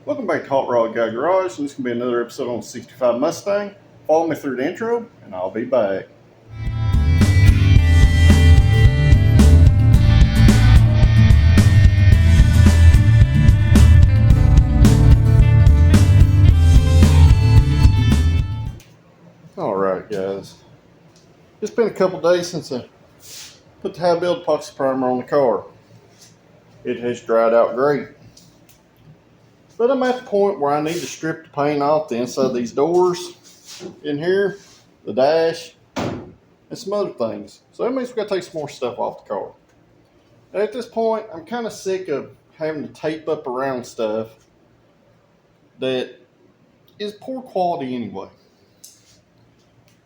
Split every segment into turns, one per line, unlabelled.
Welcome back to Hot Rod Guy Garage, and this is going to be another episode on the 65 Mustang. Follow me through the intro, and I'll be back. Alright guys, it's been a couple days since I put the high build epoxy primer on the car. It has dried out great. But I'm at the point where I need to strip the paint off the inside of these doors in here, the dash, and some other things. So that means we've got to take some more stuff off the car. And at this point, I'm kind of sick of having to tape up around stuff that is poor quality anyway.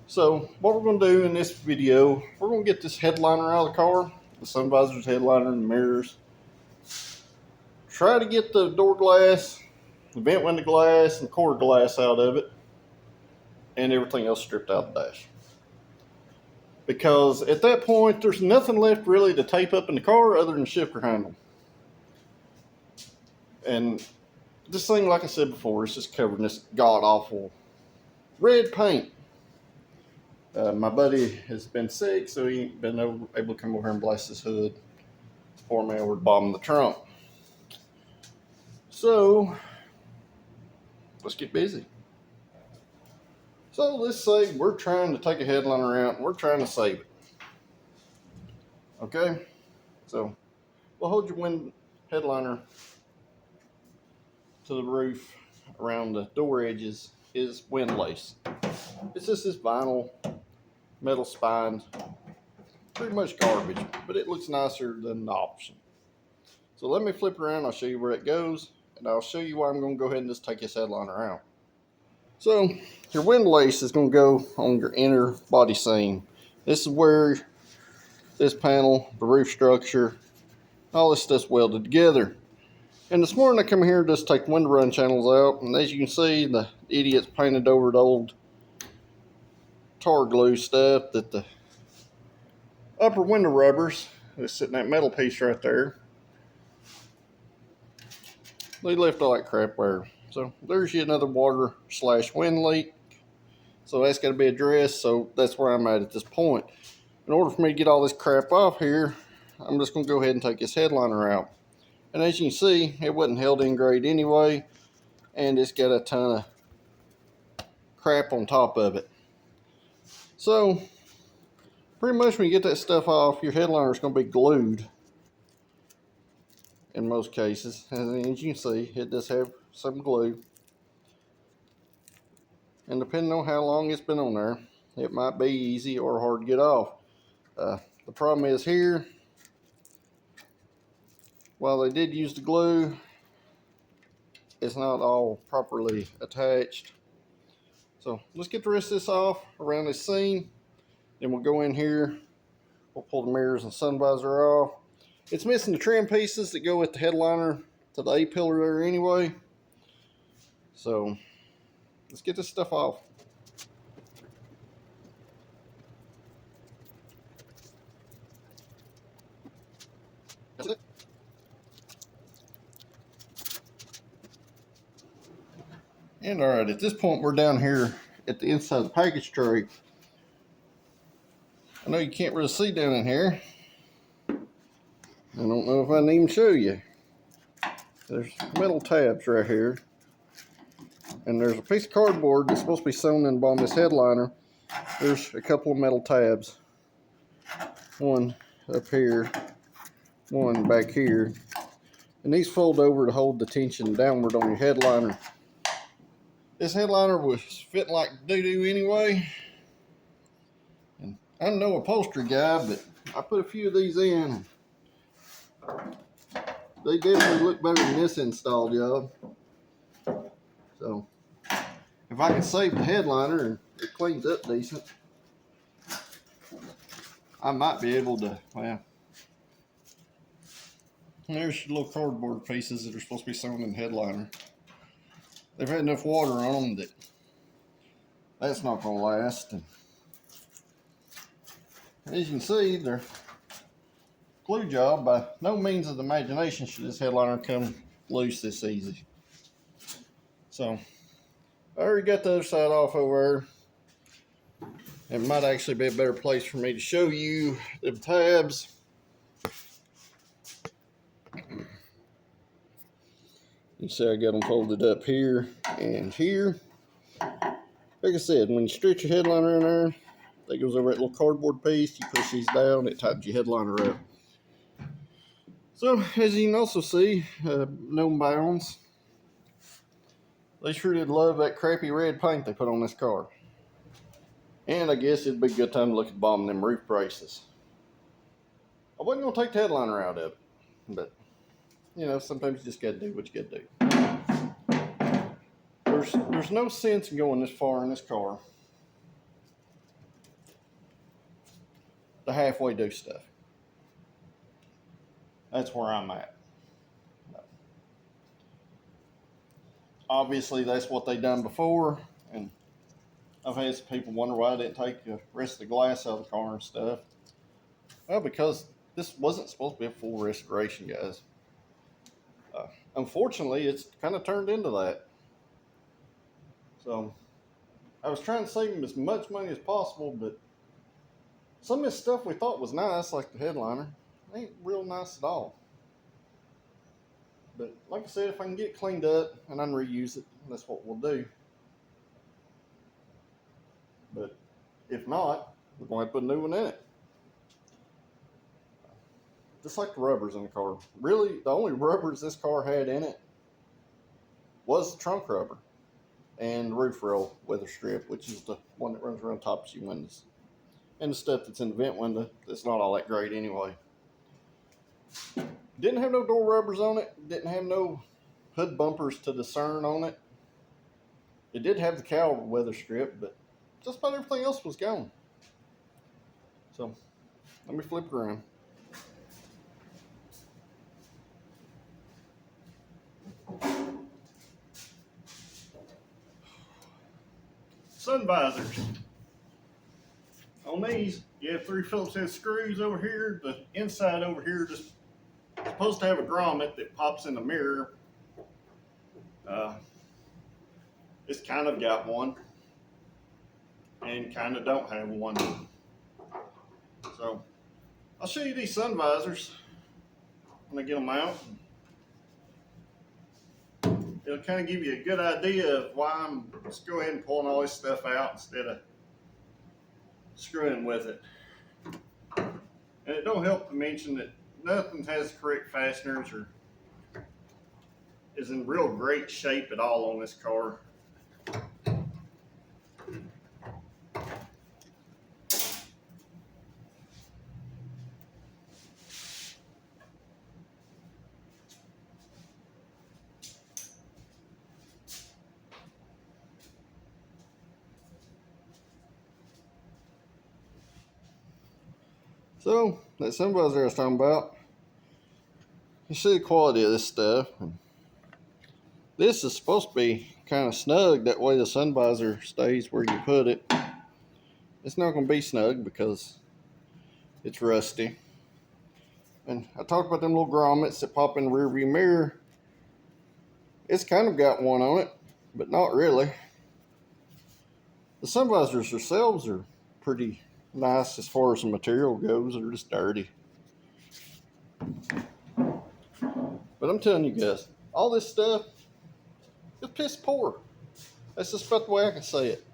So what we're going to do in this video, we're going to get this headliner out of the car, the sun visor's headliner and the mirrors. Try to get the door glass, the vent window glass, and the quarter glass out of it, and everything else stripped out of the dash. Because at that point, there's nothing left really to tape up in the car other than the shifter handle. And this thing, like I said before, is just covered in this god-awful red paint. My buddy has been sick, so he ain't been able to come over here and blast his hood for me over the bottom of the trunk. So, let's get busy. So, let's say we're trying to take a headliner out and we're trying to save it. Okay? So, we'll hold your headliner to the roof around the door edges is wind lace. It's just this vinyl, metal spine, pretty much garbage, but it looks nicer than the option. So, let me flip around, I'll show you where it goes. And I'll show you why I'm going to go ahead and just take this headliner out. So, your wind lace is going to go on your inner body seam. This is where this panel, the roof structure, all this stuff's welded together. And this morning I come here and just take window run channels out. And as you can see, the idiot's painted over the old tar glue stuff that the upper window rubbers, that's sitting that metal piece right there, they left all that crap there. So there's yet another water / wind leak. So that's got to be addressed. So that's where I'm at this point. In order for me to get all this crap off here, I'm just going to go ahead and take this headliner out. And as you can see, it wasn't held in great anyway. And it's got a ton of crap on top of it. So pretty much when you get that stuff off, your headliner is going to be glued. In most cases, and as you can see, it does have some glue, and depending on how long it's been on there, it might be easy or hard to get off. The problem is here, while they did use the glue, it's not all properly attached. So let's get the rest of this off around this seam, then we'll go in here, we'll pull the mirrors and sun visor off. It's missing the trim pieces that go with the headliner to the A-pillar there anyway. So, let's get this stuff off. That's it. And alright, at this point we're down here at the inside of the package tray. I know you can't really see down in here. I don't know if I can even show you. There's metal tabs right here. And there's a piece of cardboard that's supposed to be sewn in the bottom of this headliner. There's a couple of metal tabs. One up here, one back here. And these fold over to hold the tension downward on your headliner. This headliner was fitting like doo-doo anyway. And I'm no upholstery guy, but I put a few of these in. They definitely look better than this install job. So, if I can save the headliner and it cleans up decent, I might be able to, well, there's your little cardboard pieces that are supposed to be sewn in the headliner. They've had enough water on them that that's not going to last. And as you can see, they're glue job. By no means of the imagination should this headliner come loose this easy. So I already got the other side off over there. It might actually be a better place for me to show you the tabs. You see I got them folded up here and here. Like I said, when you stretch your headliner in there, that goes over that little cardboard piece. You push these down, it tightens your headliner up. So, as you can also see, no bounds. They sure did love that crappy red paint they put on this car. And I guess it'd be a good time to look at bombing them roof braces. I wasn't going to take the headliner out of it, but, you know, sometimes you just got to do what you got to do. There's no sense in going this far in this car to halfway do stuff. That's where I'm at. Obviously, that's what they done before, and I've had some people wonder why I didn't take the rest of the glass out of the car and stuff. Well, because this wasn't supposed to be a full restoration, guys. Unfortunately, it's kind of turned into that. So, I was trying to save them as much money as possible, but some of this stuff we thought was nice, like the headliner, ain't real nice at all. But like I said, if I can get it cleaned up and I can reuse it, that's what we'll do. But if not, we're going to put a new one in it. Just like the rubbers in the car. Really, the only rubbers this car had in it was the trunk rubber and the roof rail weather strip, which is the one that runs around top of your windows. And the stuff that's in the vent window that's not all that great anyway. Didn't have no door rubbers on it. Didn't have no hood bumpers to discern on it. It did have the cowl weather strip, but just about everything else was gone. So, let me flip it around. Sun visors. On these, you have 3 Phillips head screws over here. The inside over here just supposed to have a grommet that pops in the mirror. It's kind of got one and kind of don't have one. So I'll show you these sun visors when I get them out. It'll kind of give you a good idea of why I'm just go ahead and pulling all this stuff out instead of screwing with it. And it don't help to mention that nothing has the correct fasteners or is in real great shape at all on this car. So, that sun visor I was talking about, you see the quality of this stuff. This is supposed to be kind of snug, that way the sun visor stays where you put it. It's not going to be snug because it's rusty. And I talked about them little grommets that pop in the rear view mirror. It's kind of got one on it, but not really. The sun visors themselves are pretty nice as far as the material goes. They're just dirty. But I'm telling you guys, all this stuff is piss poor. That's just about the way I can say it.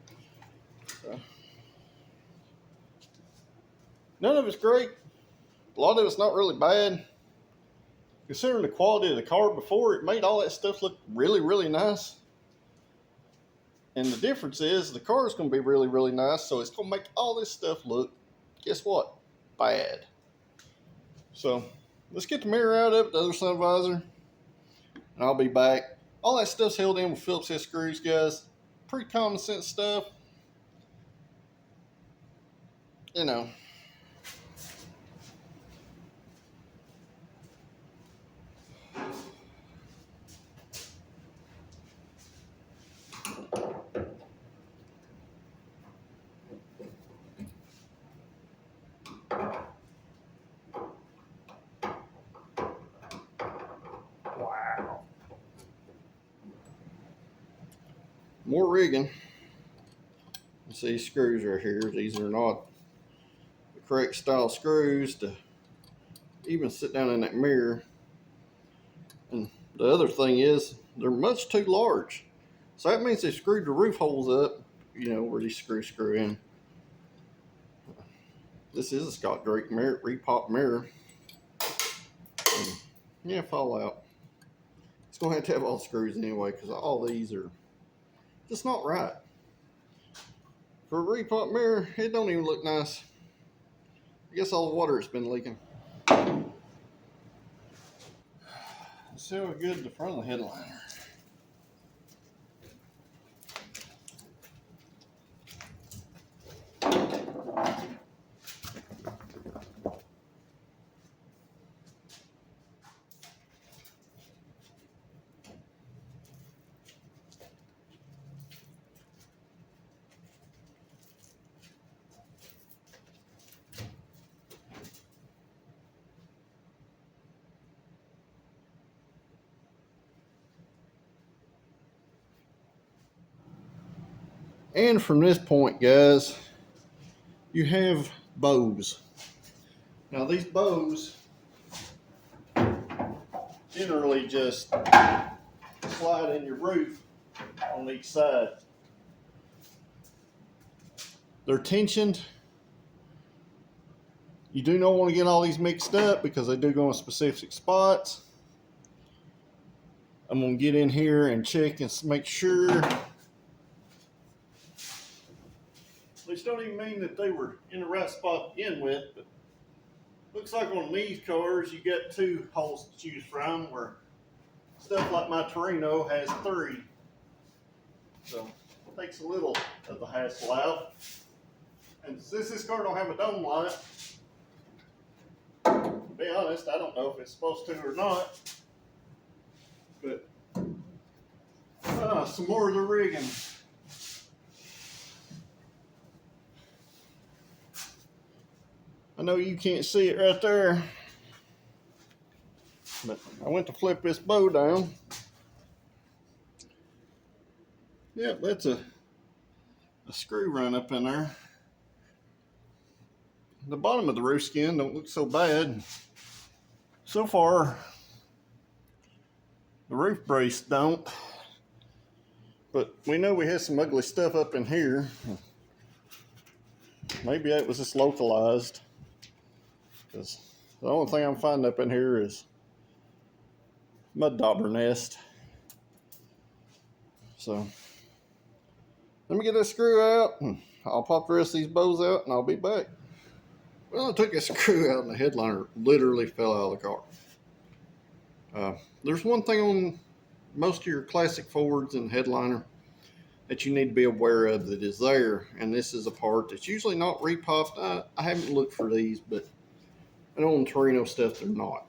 None of it's great. A lot of it's not really bad. Considering the quality of the car before, it made all that stuff look really, really nice. And the difference is the car is going to be really, really nice, so it's going to make all this stuff look, guess what, bad. So let's get the mirror out of it, the other sun visor, and I'll be back. All that stuff's held in with Phillips head screws, guys. Pretty common sense stuff. You know. Wow. more rigging. See these screws right here. These are not the correct style screws to even sit down in that mirror. And the other thing is they're much too large. So that means they screwed the roof holes up, you know, where these screws screw in. This is a Scott Drake mirror, repop mirror. And yeah, fall out. It's gonna have to have all the screws anyway, because all these are just not right. For a repop mirror, it don't even look nice. I guess all the water has been leaking. Let's see how good the front of the headliner. And from this point, guys, you have bows. Now these bows generally just slide in your roof on each side. They're tensioned. You do not want to get all these mixed up because they do go in specific spots. I'm going to get in here and check and make sure. Which don't even mean that they were in the right spot to begin with, but looks like on these cars you got 2 holes to choose from, where stuff like my Torino has 3. So it takes a little of the hassle out. And since this car don't have a dome light, to be honest, I don't know if it's supposed to or not. But some more of the rigging. I know you can't see it right there, but I went to flip this bow down. Yep, that's a screw run up in there. The bottom of the roof skin don't look so bad. So far, the roof brace don't. But we know we had some ugly stuff up in here. Maybe that was just localized. Because the only thing I'm finding up in here is mud dauber nest. So let me get this screw out and I'll pop the rest of these bows out and I'll be back. Well, I took a screw out and the headliner literally fell out of the car. There's one thing on most of your classic Fords and headliner that you need to be aware of that is there, and this is a part that's usually not repopped. I haven't looked for these, but I know on Torino stuff they're not.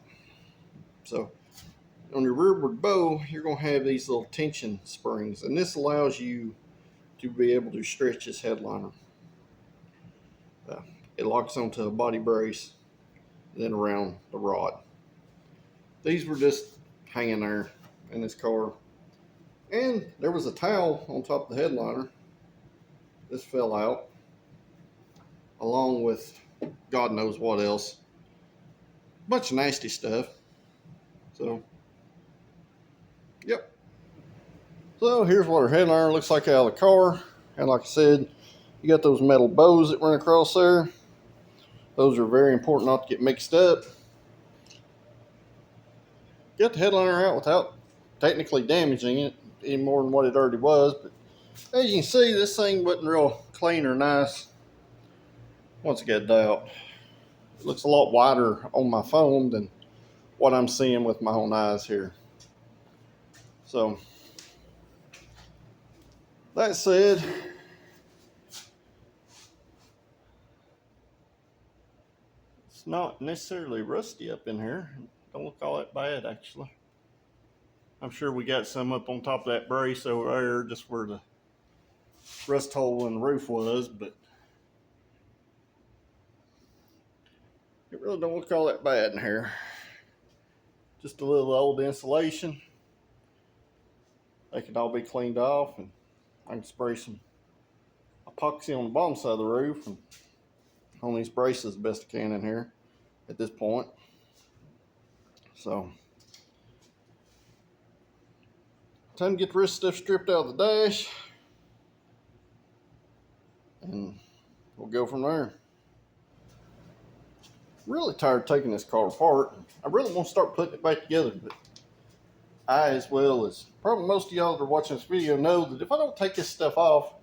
So on your rearward bow, you're going to have these little tension springs, and this allows you to be able to stretch this headliner. It locks onto a body brace, then around the rod. These were just hanging there in this car. And there was a towel on top of the headliner. This fell out, along with God knows what else. A bunch of nasty stuff. So, yep. So here's what our headliner looks like out of the car. And like I said, you got those metal bows that run across there. Those are very important not to get mixed up. Get the headliner out without technically damaging it any more than what it already was. But as you can see, this thing wasn't real clean or nice once it got out. It looks a lot wider on my phone than what I'm seeing with my own eyes here. So, that said, it's not necessarily rusty up in here. Don't look all that bad, actually. I'm sure we got some up on top of that brace over there, just where the rust hole in the roof was, but it really don't look all that bad in here. Just a little old insulation. They could all be cleaned off and I can spray some epoxy on the bottom side of the roof and on these braces the best I can in here at this point. So time to get the rest of the stuff stripped out of the dash, and we'll go from there. Really tired of taking this car apart. I really want to start putting it back together, but I, as well as probably most of y'all that are watching this video, know that if I don't take this stuff off,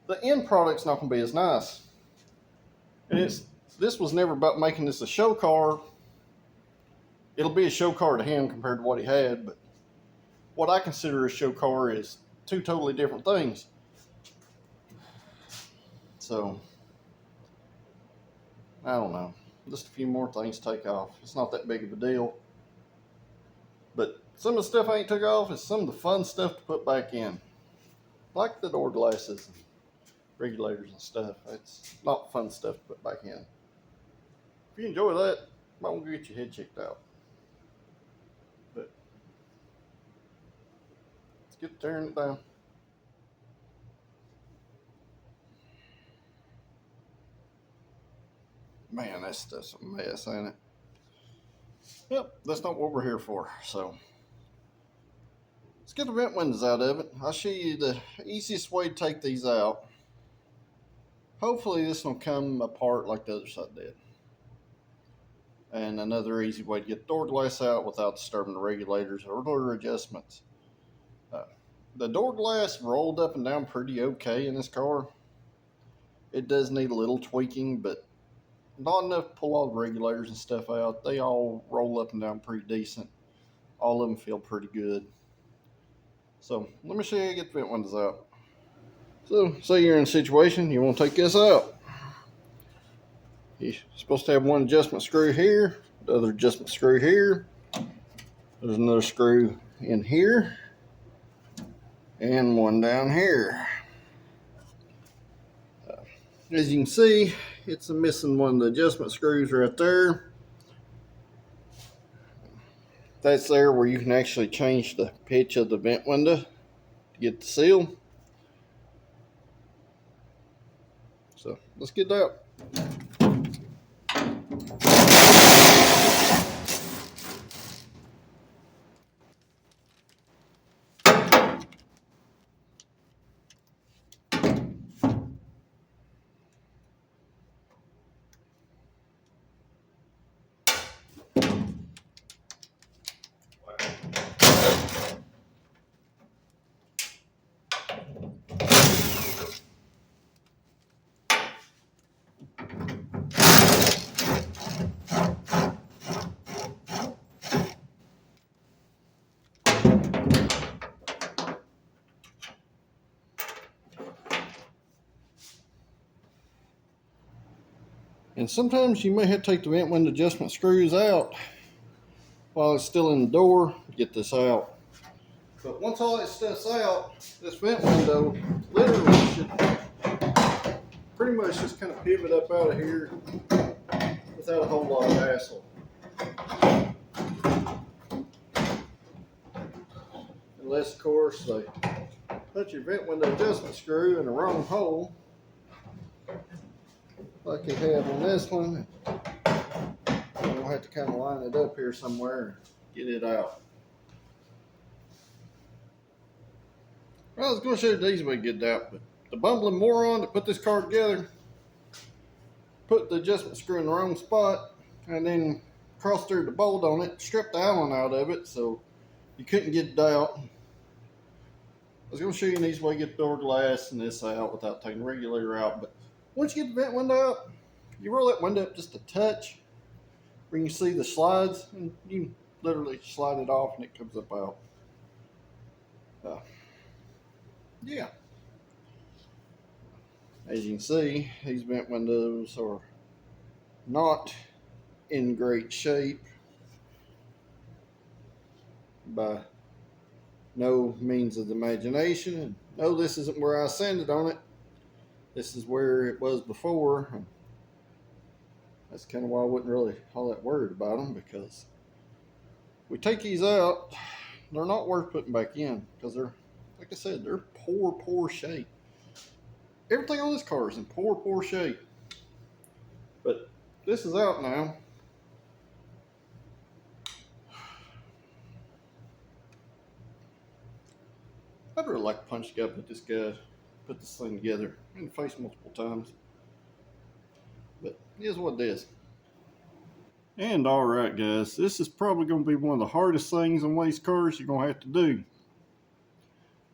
the end product's not going to be as nice. And this was never about making this a show car. It'll be a show car to him compared to what he had, but what I consider a show car is two totally different things. So, I don't know. Just a few more things to take off. It's not that big of a deal. But some of the stuff I ain't took off is some of the fun stuff to put back in. Like the door glasses and regulators and stuff. It's not fun stuff to put back in. If you enjoy that, you might want to get your head checked out. But let's get tearing it down. Man, that stuff's a mess, ain't it? Yep, that's not what we're here for. So let's get the vent windows out of it. I'll show you the easiest way to take these out. Hopefully this will come apart like the other side did. And another easy way to get the door glass out without disturbing the regulators or door adjustments. The door glass rolled up and down pretty okay in this car. It does need a little tweaking, but not enough to pull all the regulators and stuff out. They all roll up and down pretty decent. All of them feel pretty good. So let me show you how to get the vent windows out. So say you're in a situation, you want to take this out. You're supposed to have one adjustment screw here, the other adjustment screw here. There's another screw in here, and one down here. As you can see, it's missing one of the adjustment screws right there. That's there where you can actually change the pitch of the vent window to get the seal. So let's get that out. And sometimes you may have to take the vent window adjustment screws out while it's still in the door to get this out. But once all that stuff's out, this vent window literally should pretty much just kind of pivot up out of here without a whole lot of hassle. Unless, of course, they put your vent window adjustment screw in the wrong hole, like you have on this one. You'll have to kind of line it up here somewhere and get it out. Well, I was going to show you the easy way to get it out, but the bumbling moron that put this car together put the adjustment screw in the wrong spot and then crossed through the bolt on it, stripped the Allen out of it so you couldn't get it out. I was going to show you an easy way to get the door glass and this out without taking the regulator out, but once you get the vent window out, you roll that window up just a touch where you can see the slides, and you literally slide it off and it comes up out. Yeah. As you can see, these vent windows are not in great shape by no means of the imagination. And no, this isn't where I sanded on it. This is where it was before. That's kind of why I wasn't really all that worried about them, because we take these out, they're not worth putting back in because they're like I said, they're poor shape. Everything on this car is in poor shape. But this is out now. I'd really like to punch the guy, put this thing together in the face multiple times. But it is what it is. And alright guys, this is probably going to be one of the hardest things on these cars you're going to have to do.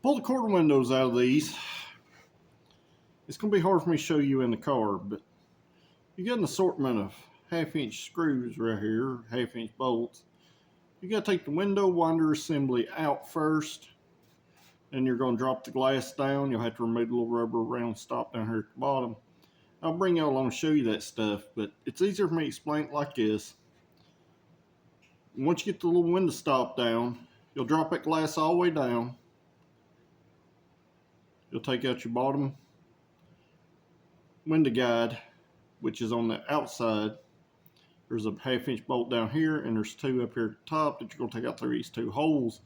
Pull the quarter windows out of these. It's going to be hard for me to show you in the car, but you got an assortment of 1/2-inch screws right here, 1/2-inch bolts. You got to take the window winder assembly out first. Then you're going to drop the glass down. You'll have to remove the little rubber round stop down here at the bottom. I'll bring y'all along and show you that stuff, but it's easier for me to explain it like this. Once you get the little window stop down, you'll drop that glass all the way down. You'll take out your bottom window guide, which is on the outside. There's a 1/2-inch bolt down here, and there's 2 up here at the top that you're going to take out through these 2 holes.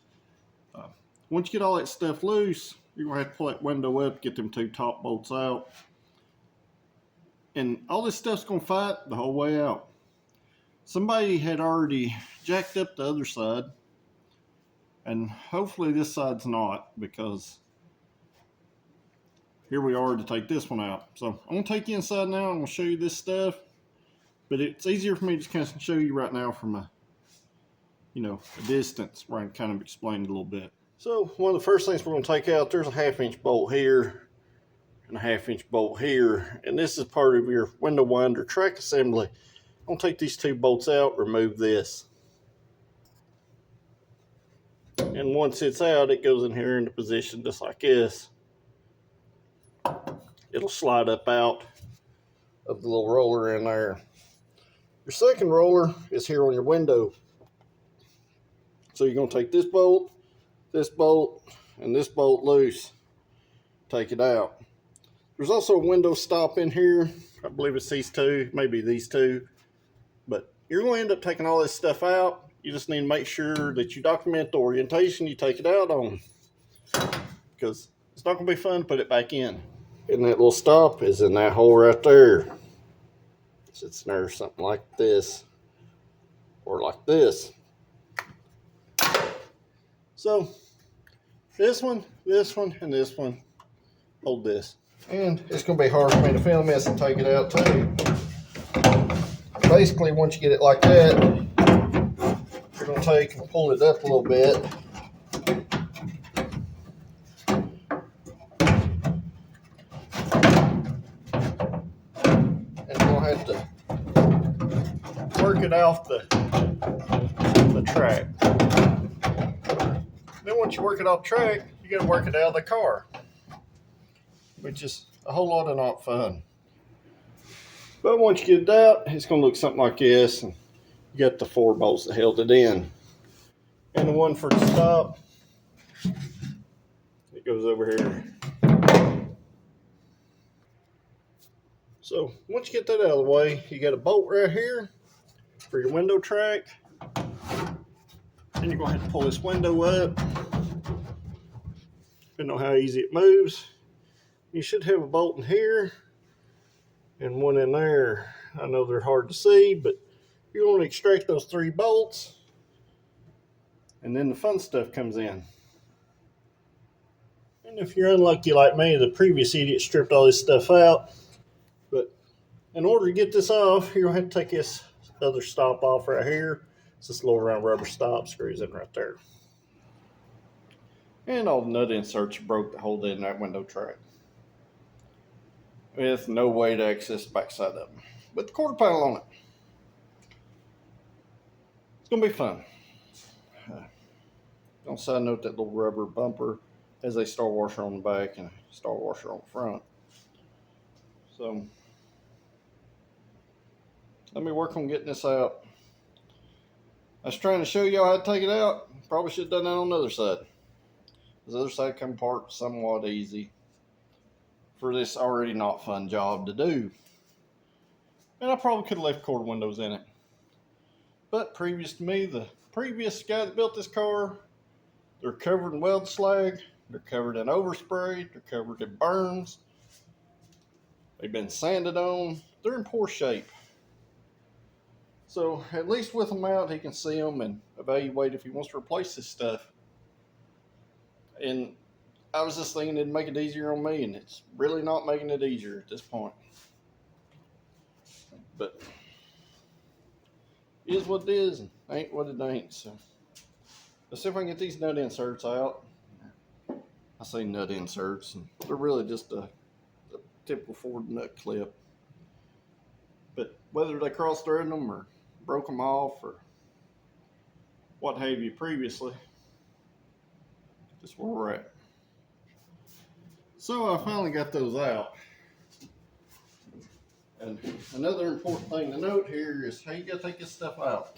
Once you get all that stuff loose, you're going to have to pull that window up, get them 2 top bolts out. And all this stuff's going to fight the whole way out. Somebody had already jacked up the other side, and hopefully this side's not, because here we are to take this one out. So I'm going to take you inside now. I'm going to show you this stuff, but it's easier for me to kind of show you right now from a distance where I can kind of explain it a little bit. So one of the first things we're going to take out, there's a 1/2-inch bolt here and a 1/2-inch bolt here, and this is part of your window winder track assembly. I'm going to take these 2 bolts out, remove this, and once it's out, it goes in here into position just like this. It'll slide up out of the little roller in there. Your second roller is here on your window. So you're going to take this bolt, and this bolt loose. Take it out. There's also a window stop in here. I believe it's these 2, maybe these 2. But you're going to end up taking all this stuff out. You just need to make sure that you document the orientation you take it out on, because it's not going to be fun to put it back in. And that little stop is in that hole right there. It's in there something like this, or like this. So this one, and this one hold this. And it's going to be hard for me to film this and take it out too. Basically, once you get it like that, you're going to take and pull it up a little bit. And you're going to have to work it off the track. Then once you work it off track, you got to work it out of the car, which is a whole lot of not fun. But once you get it out, it's going to look something like this. And you got the 4 bolts that held it in, and the one for the stop. It goes over here. So once you get that out of the way, you got a bolt right here for your window track. And you're going to have to pull this window up, depending on how easy it moves. You should have a bolt in here and one in there. I know they're hard to see, but you're going to extract those 3 bolts, and then the fun stuff comes in. And if you're unlucky like me, the previous idiot stripped all this stuff out. But in order to get this off, you're going to have to take this other stop off right here. It's this little round rubber stop, screws in right there. And all the nut inserts broke that hold in that window track, with no way to access the backside of them. With the quarter panel on it. It's going to be fun. On a side note, that little rubber bumper has a star washer on the back and a star washer on the front. So let me work on getting this out. I was trying to show y'all how to take it out. Probably should have done that on the other side. The other side come apart somewhat easy for this already not fun job to do. And I probably could have left quarter windows in it. But previous to me, the previous guy that built this car, they're covered in weld slag. They're covered in overspray. They're covered in burns. They've been sanded on. They're in poor shape. So at least with them out, he can see them and evaluate if he wants to replace this stuff. And I was just thinking it'd make it easier on me, and it's really not making it easier at this point. But it is what it is, and ain't what it ain't. So let's see if I can get these nut inserts out. I say nut inserts, and they're really just a typical Ford nut clip. But whether they cross-threaded them or broke them off or what have you previously, just where we're at. So I finally got those out. And another important thing to note here is how you gotta take this stuff out.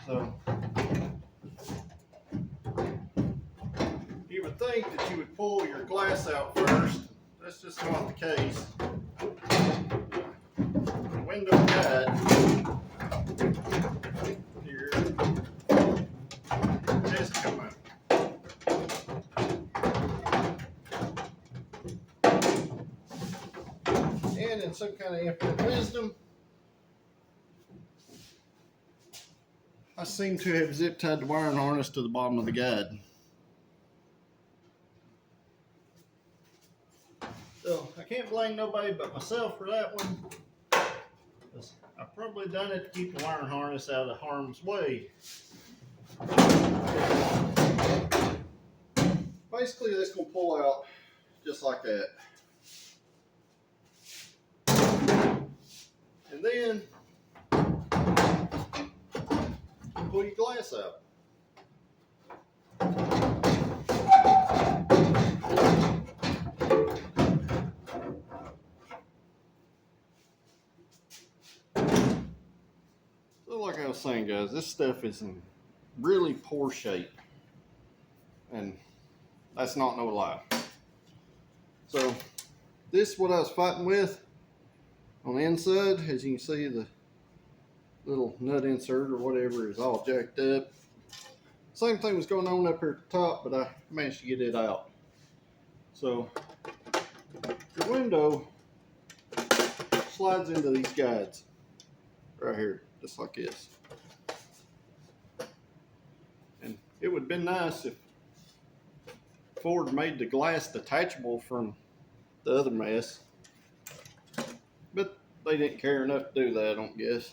So you would think that you would pull your glass out first. That's just not the case. The window guide here has to come out. And in some kind of infinite wisdom, I seem to have zip tied the wiring harness to the bottom of the guide. So I can't blame nobody but myself for that one. I've probably done it to keep the wiring harness out of harm's way. Basically, this will pull out just like that. And then pull your glass out. So like I was saying, guys, this stuff is in really poor shape. And that's not no lie. So this is what I was fighting with on the inside. As you can see, the little nut insert or whatever is all jacked up. Same thing was going on up here at the top, but I managed to get it out. So the window slides into these guides right here, just like this. And it would have been nice if Ford made the glass detachable from the other mess, but they didn't care enough to do that, I don't guess.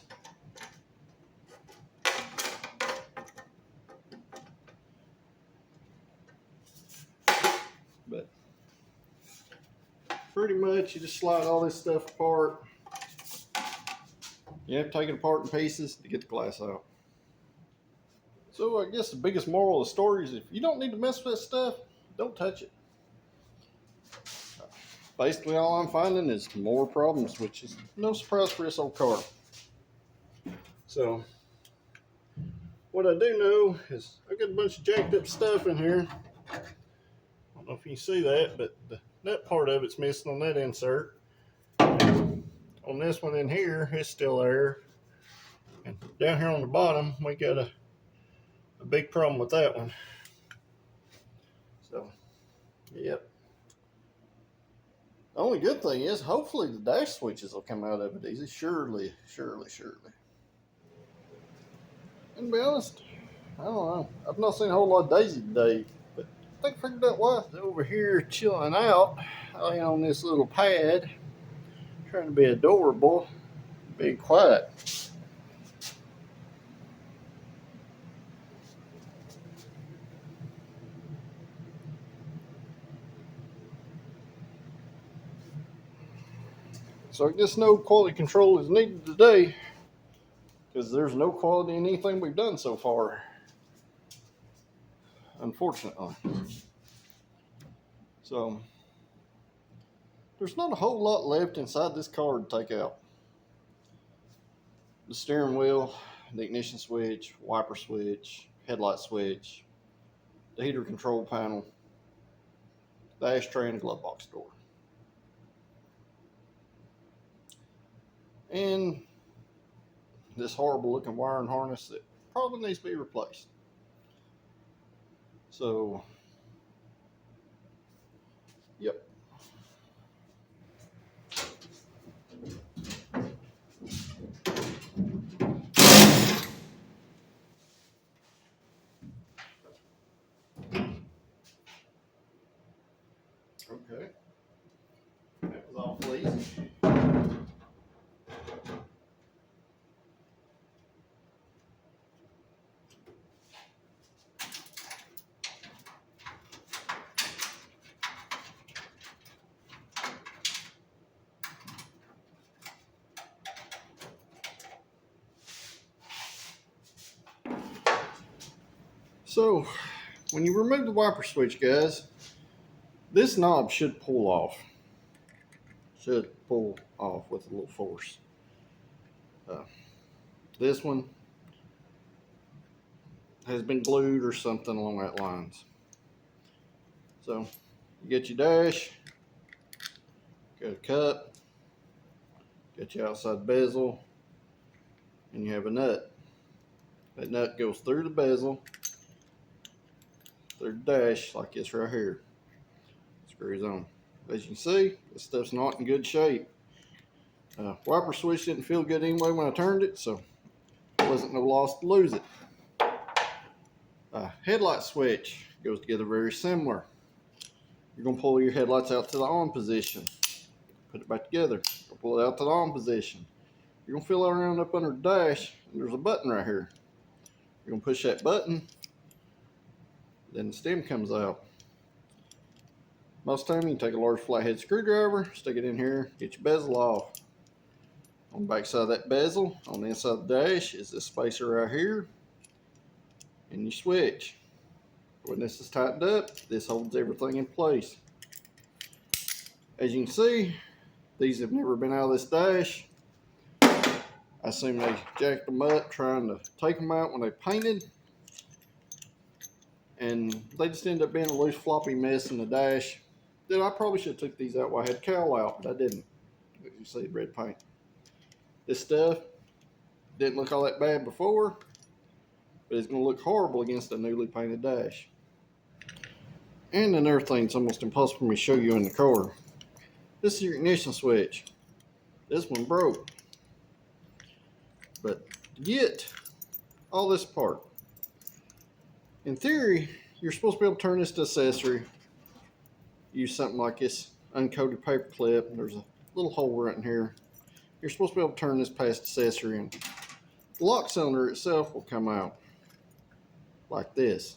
But pretty much you just slide all this stuff apart. You have to take it apart in pieces to get the glass out. So I guess the biggest moral of the story is if you don't need to mess with that stuff, don't touch it. Basically all I'm finding is more problems, which is no surprise for this old car. So what I do know is I got a bunch of jacked up stuff in here. I don't know if you can see that, but the nut part of it's missing on that insert. On this one in here, it's still there. And down here on the bottom, we got a big problem with that one. So, yep. The only good thing is, hopefully the dash switches will come out of it easy. Surely, surely, surely. And to be honest, I don't know. I've not seen a whole lot of Daisy today, but I think I figured out why. Over here chilling out, laying on this little pad, trying to be adorable, being quiet. So I guess no quality control is needed today, because there's no quality in anything we've done so far, unfortunately. So there's not a whole lot left inside this car to take out. The steering wheel, the ignition switch, wiper switch, headlight switch, the heater control panel, the ashtray and glove box door. And this horrible looking wiring harness that probably needs to be replaced. So Yep. Okay. That was awful easy. So, when you remove the wiper switch, guys, this knob should pull off. Should pull off with a little force. Uh, this one has been glued or something along that lines. So, you get your dash, got a cup, got your outside bezel, and you have a nut. That nut goes through the bezel, through the dash, like this right here. Screws on. As you can see, this stuff's not in good shape. Wiper switch didn't feel good anyway when I turned it, so it wasn't no loss to lose it. Headlight switch goes together very similar. You're going to pull your headlights out to the on position. Put it back together. Pull it out to the on position. You're going to feel around up under the dash, and there's a button right here. You're going to push that button, then the stem comes out. Most of the time you can take a large flathead screwdriver, stick it in here, get your bezel off. On the back side of that bezel, on the inside of the dash, is this spacer right here, and you switch. When this is tightened up, this holds everything in place. As you can see, these have never been out of this dash. I assume they jacked them up trying to take them out when they painted, and they just ended up being a loose floppy mess in the dash. Then I probably should have took these out while I had cowl out, but I didn't. As you see, red paint. This stuff didn't look all that bad before, but it's going to look horrible against a newly painted dash. And another thing, it's almost impossible for me to show you in the car. This is your ignition switch. This one broke. But to get all this apart, in theory, you're supposed to be able to turn this to accessory. Use something like this uncoated paper clip. There's a little hole right in here. You're supposed to be able to turn this past accessory, and the lock cylinder itself will come out like this.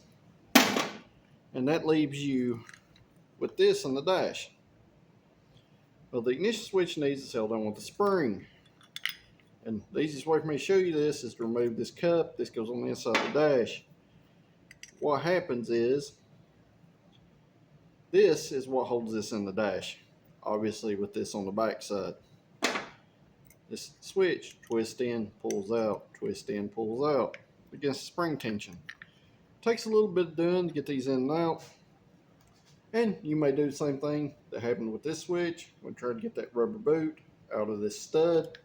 And that leaves you with this on the dash. Well, the ignition switch needs is held on with the spring. And the easiest way for me to show you this is to remove this cup. This goes on the inside of the dash. What happens is, this is what holds this in the dash. Obviously with this on the back side. This switch twists in, pulls out, twists in, pulls out against the spring tension. Takes a little bit of doing to get these in and out. And you may do the same thing that happened with this switch. When trying to get that rubber boot out of this stud,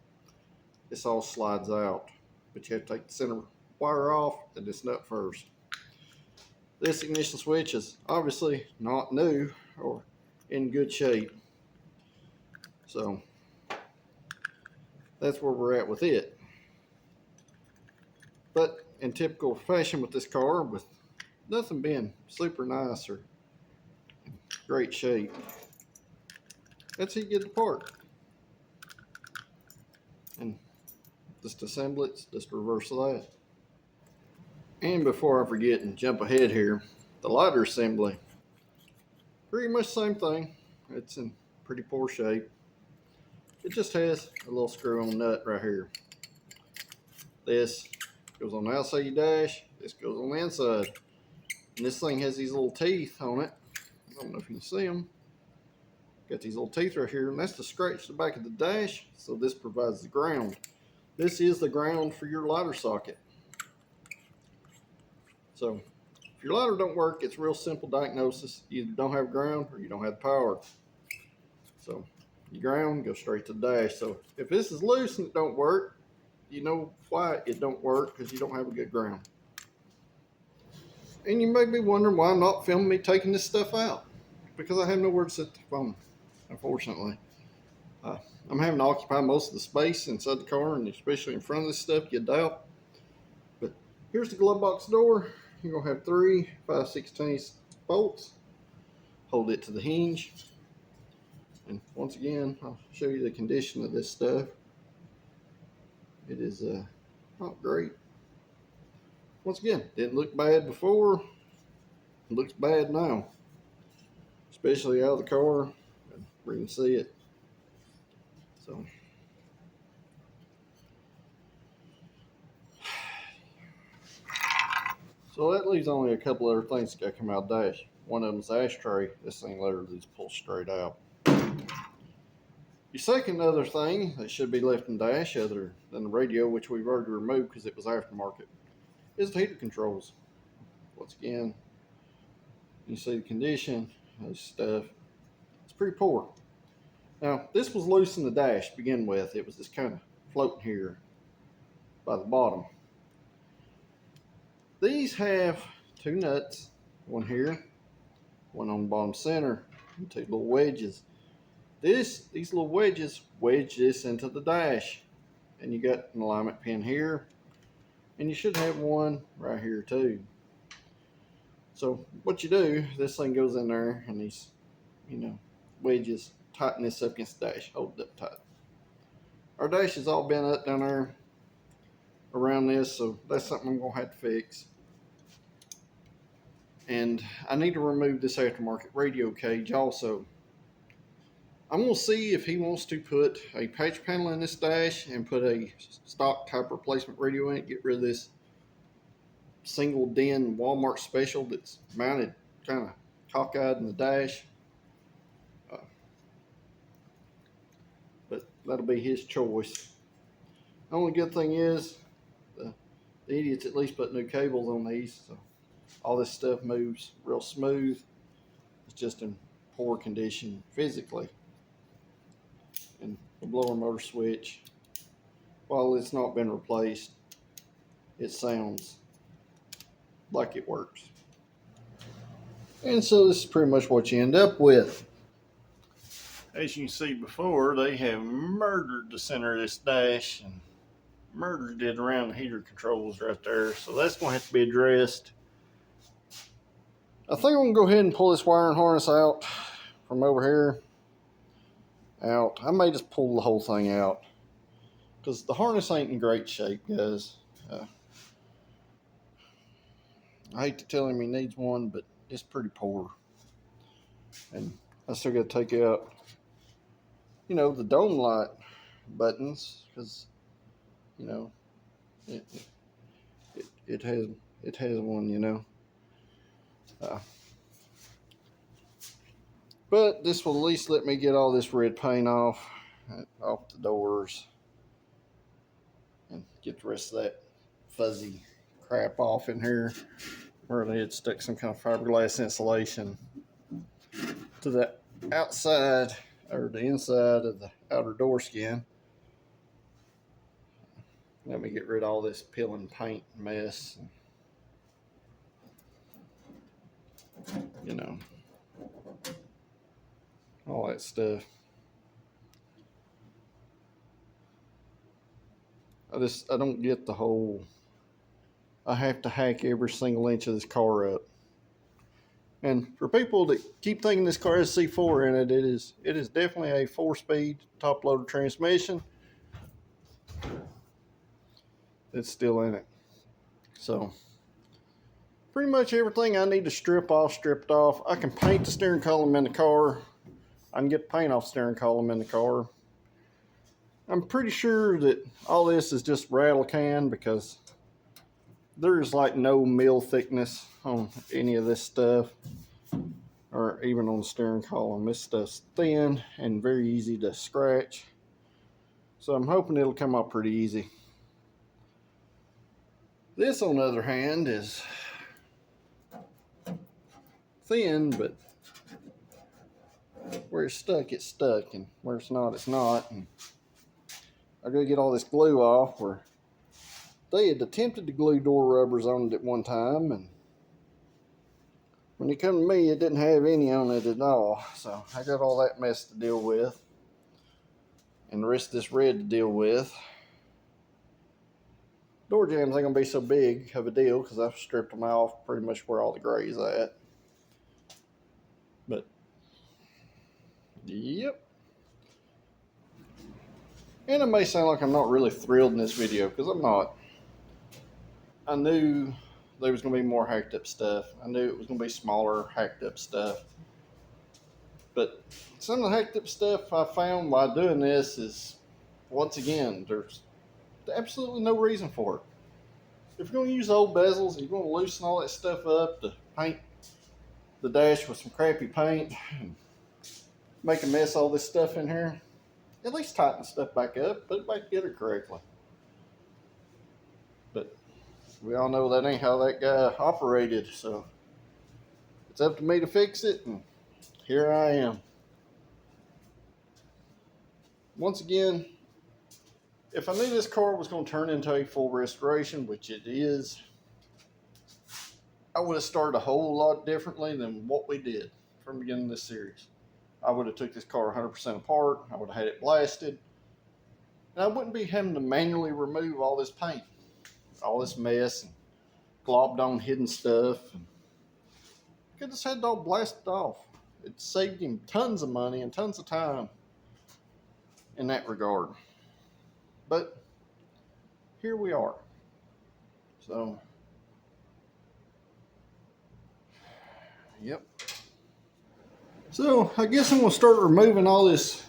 this all slides out. But you have to take the center wire off and this nut first. This ignition switch is obviously not new or in good shape. So that's where we're at with it. But in typical fashion with this car, with nothing being super nice or great shape, that's how you get it apart. And just assemble it, just reverse that. And before I forget and jump ahead here, the lighter assembly, pretty much the same thing. It's in pretty poor shape. It just has a little screw-on nut right here. This goes on the outside of your dash. This goes on the inside. And this thing has these little teeth on it. I don't know if you can see them. Got these little teeth right here, and that's to scratch the back of the dash, so this provides the ground. This is the ground for your lighter socket. So if your lighter don't work, it's a real simple diagnosis. You either don't have ground or you don't have power. So your ground goes straight to the dash. So if this is loose and it don't work, you know why it don't work, because you don't have a good ground. And you may be wondering why I'm not filming me taking this stuff out. because I have nowhere to set the phone, unfortunately. I'm having to occupy most of the space inside the car, and especially in front of this stuff, you doubt. But here's the glove box door. You're going to have 3 5/16 bolts. Hold it to the hinge. And once again, I'll show you the condition of this stuff. It is not great. Once again, didn't look bad before. It looks bad now, especially out of the car. We can see it. So that leaves only a couple other things that got to come out of the dash. One of them's the ashtray. This thing literally just pulls straight out. Your second other thing that should be left in the dash, other than the radio, which we've already removed because it was aftermarket, is the heater controls. Once again, you see the condition of this stuff. It's pretty poor. Now, this was loose in the dash to begin with. It was just kind of floating here by the bottom. These have 2 nuts, one here, one on the bottom center, and 2 little wedges. These little wedges wedge this into the dash, and you got an alignment pin here, and you should have one right here too. So what you do, this thing goes in there, and these, wedges tighten this up against the dash, hold it up tight. Our dash is all bent up down there around this, so that's something I'm gonna have to fix. And I need to remove this aftermarket radio cage also. I'm going to see if he wants to put a patch panel in this dash and put a stock type replacement radio in it, get rid of this single DIN Walmart special that's mounted kind of cockeyed in the dash. But that'll be his choice. The only good thing is the idiots at least put new cables on these, so all this stuff moves real smooth. It's just in poor condition physically. And the blower motor switch, while it's not been replaced, it sounds like it works. And so this is pretty much what you end up with. As you can see before, they have murdered the center of this dash and murdered it around the heater controls right there. So that's going to have to be addressed. I think I'm going to go ahead and pull this wiring harness out from over here. I may just pull the whole thing out because the harness ain't in great shape, guys. I hate to tell him he needs one, but it's pretty poor. And I still got to take out, the dome light buttons because, it has one, But this will at least let me get all this red paint off the doors and get the rest of that fuzzy crap off in here where they had stuck some kind of fiberglass insulation to the outside or the inside of the outer door skin. Let me get rid of all this peeling paint mess. All that stuff. I don't get the whole, I have to hack every single inch of this car up. And for people that keep thinking this car has C4 in it, it is definitely a 4-speed top-loader transmission. It's still in it. So pretty much everything I need to strip off, stripped off. I can paint the steering column in the car. I can get paint off steering column in the car. I'm pretty sure that all this is just rattle can because there's like no mill thickness on any of this stuff or even on the steering column. This stuff's thin and very easy to scratch. So I'm hoping it'll come out pretty easy. This, on the other hand, is thin, but where it's stuck, and where it's not. And I gotta get all this glue off where they had attempted to glue door rubbers on it at one time, and When it come to me, it didn't have any on it at all. So I got all that mess to deal with. And the rest of this red to deal with. Door jams ain't gonna be so big of a deal because I've stripped them off pretty much where all the gray's at. But, yep. And it may sound like I'm not really thrilled in this video because I'm not. I knew there was going to be more hacked up stuff. I knew it was going to be smaller hacked up stuff. But some of the hacked up stuff I found while doing this is, once again, there's absolutely no reason for it. If you're going to use old bezels, you're going to loosen all that stuff up to paint the dash with some crappy paint and make a mess of all this stuff in here, at least tighten the stuff back up, put it back together correctly. But we all know that ain't how that guy operated, so it's up to me to fix it, and here I am. Once again, if I knew this car was going to turn into a full restoration, which it is, I would have started a whole lot differently than what we did from the beginning of this series. I would have took this car 100% apart, I would have had it blasted, and I wouldn't be having to manually remove all this paint, all this mess, and globbed on hidden stuff. I could have just had it all blasted off. It saved him tons of money and tons of time in that regard. But here we are. So, yep. So I guess I'm going to start removing all this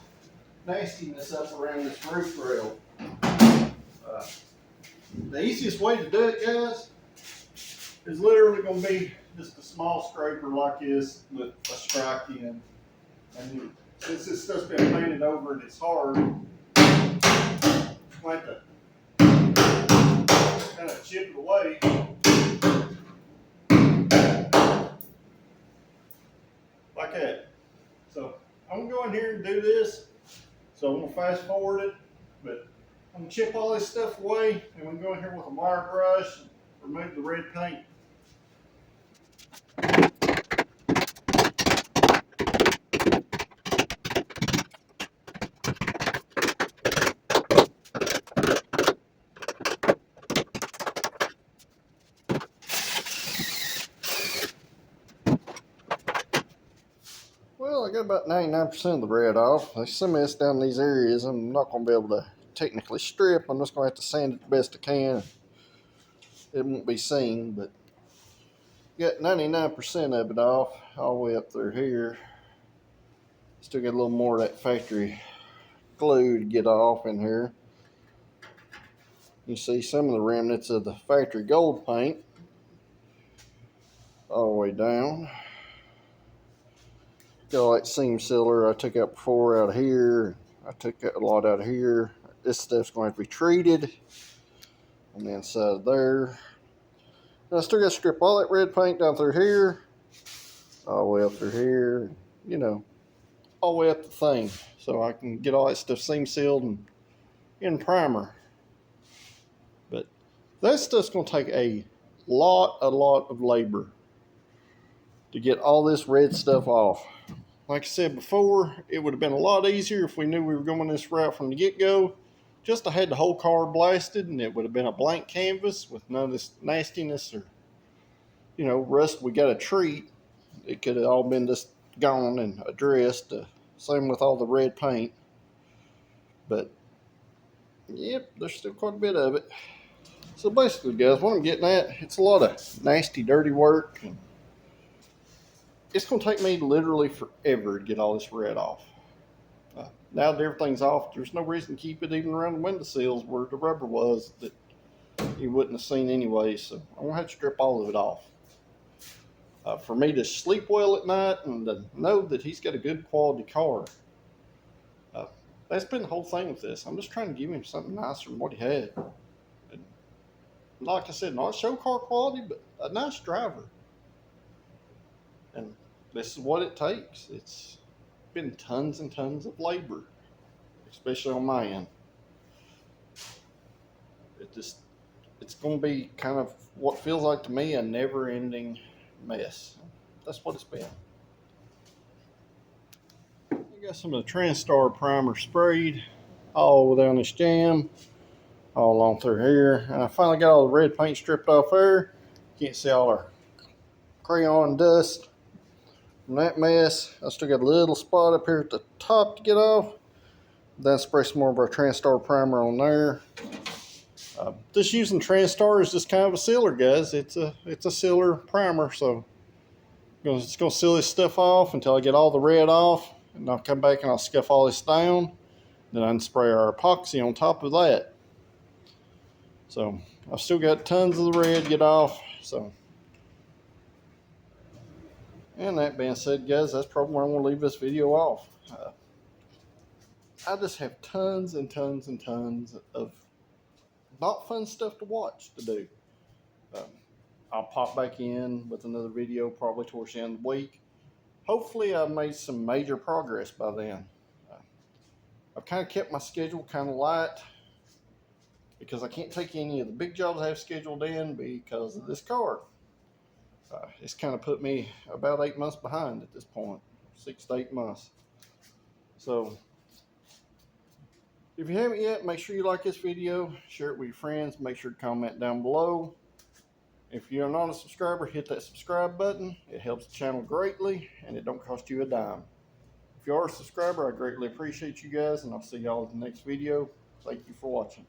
nastiness up around this roof rail. The easiest way to do it, guys, is literally going to be just a small scraper like this with a strike in. And since this stuff's been painted over and it's hard, like to kind of chip it away. Like that. So I'm going to go in here and do this. So I'm going to fast forward it, but I'm going to chip all this stuff away, and we can go in here with a wire brush and remove the red paint. Well, I got about 99% of the red off. There's some mess down these areas I'm not going to be able to technically strip. I'm just going to have to sand it the best I can. It won't be seen, but got 99% of it off all the way up through here. Still got a little more of that factory glue to get off in here. You see some of the remnants of the factory gold paint all the way down. Got all that seam sealer I took out before out of here. I took a lot out of here. This stuff's going to have to be treated on the inside there. And I still got to strip all that red paint down through here, all the way up through here, you know, all the way up the thing, so I can get all that stuff seam sealed and in primer. But that stuff's going to take a lot of labor to get all this red stuff off. Like I said before, it would have been a lot easier if we knew we were going this route from the get-go. Just to had the whole car blasted, and it would have been a blank canvas with none of this nastiness or, you know, rust we got to treat. It could have all been just gone and addressed. Same with all the red paint. But, yep, there's still quite a bit of it. So basically, guys, what I'm getting at, it's a lot of nasty, dirty work. And it's going to take me literally forever to get all this red off. Now that everything's off, there's no reason to keep it even around the windowsills where the rubber was that you wouldn't have seen anyway. So I'm going to have to strip all of it off. For me to sleep well at night and to know that he's got a good quality car. That's been the whole thing with this. I'm just trying to give him something nicer than what he had. And like I said, not show car quality, but a nice driver. And this is what it takes. It's been tons and tons of labor, especially on my end. It's going to be kind of what feels like to me a never-ending mess. that's what it's been. I got some of the TranStar primer sprayed all down this jam, all along through here, and I finally got all the red paint stripped off there. Can't see all our crayon dust from that mess. I still got a little spot up here at the top to get off. Then spray some more of our TranStar primer on there. Just using TranStar is just kind of a sealer, guys. It's a sealer primer, so it's gonna seal this stuff off until I get all the red off, and I'll come back and I'll scuff all this down. Then I can spray our epoxy on top of that. So I've still got tons of the red to get off. So, and that being said, guys, that's probably where I'm gonna leave this video off. I just have tons and tons and tons of not fun stuff to watch to do. Um, I'll pop back in with another video probably towards the end of the week. Hopefully I've made some major progress by then. I've kind of kept my schedule kind of light because I can't take any of the big jobs I have scheduled in because of this car. It's kind of put me about 8 months behind at this point, 6 to 8 months. So if you haven't yet, make sure you like this video, share it with your friends, make sure to comment down below. If you're not a subscriber, hit that subscribe button. It helps the channel greatly, and it don't cost you a dime. If you are a subscriber, I greatly appreciate you guys, and I'll see y'all in the next video. Thank you for watching.